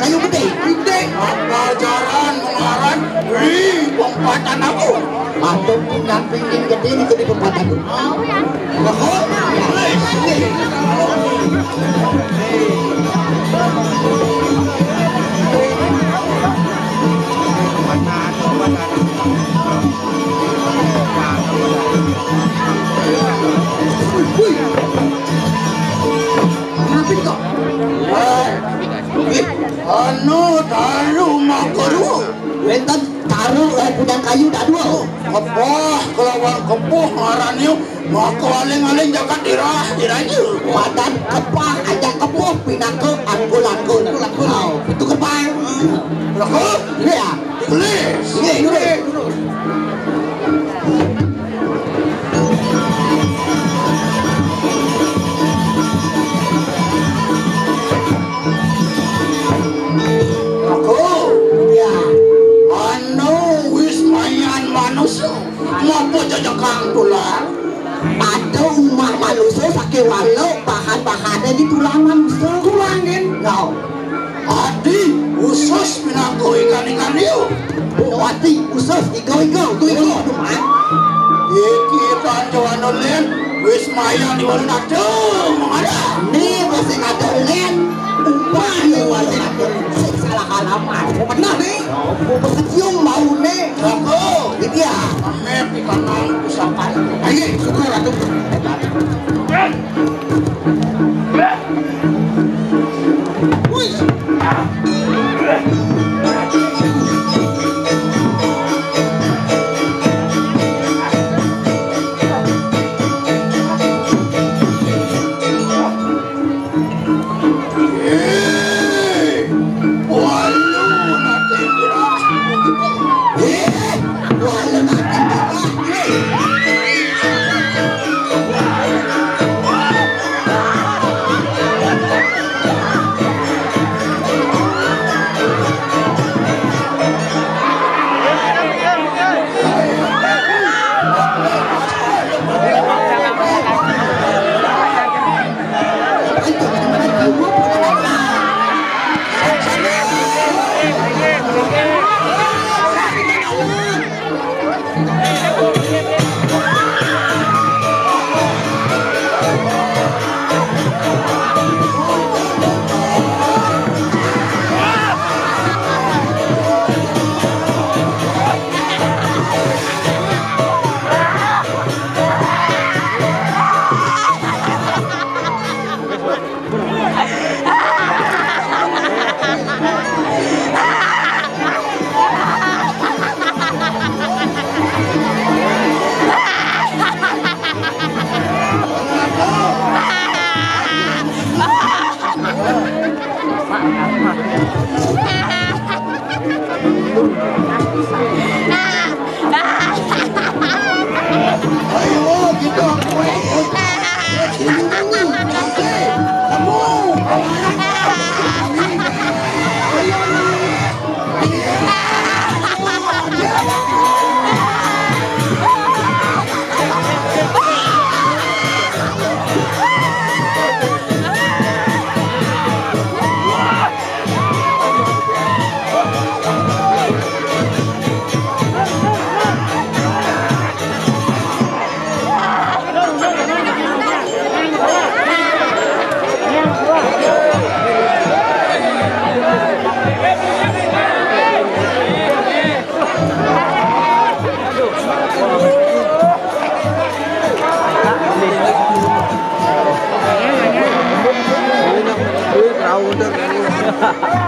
Ayo gede. Gede. Pelajaran mengarang di lompatan aku. Atau punya pingin gede itu di lompatan aku. Anu taruh makaru, wenten taruh punya kayu dah dua. Kepoh kelawang kepoh ngarannya maka aling-aling jaga diraju. Badan kepah aja kepoh pindah ke angkul. Itu kepang. Lakuk? Iya. Tulis. Iya. Mampu jajakan tulang ada rumah manusia sakit walau bahan-bahannya di tulang manusia kurangin no adi usus pinangku ikan yuk adi usus ikan tuh teman kita jalan olen wis maya di warung ada nih masih ada olen upahnya masih ada salah halaman benar nih kecium mau nih aku ini ya amet di kanan usapan ayo syukur atuh wih udah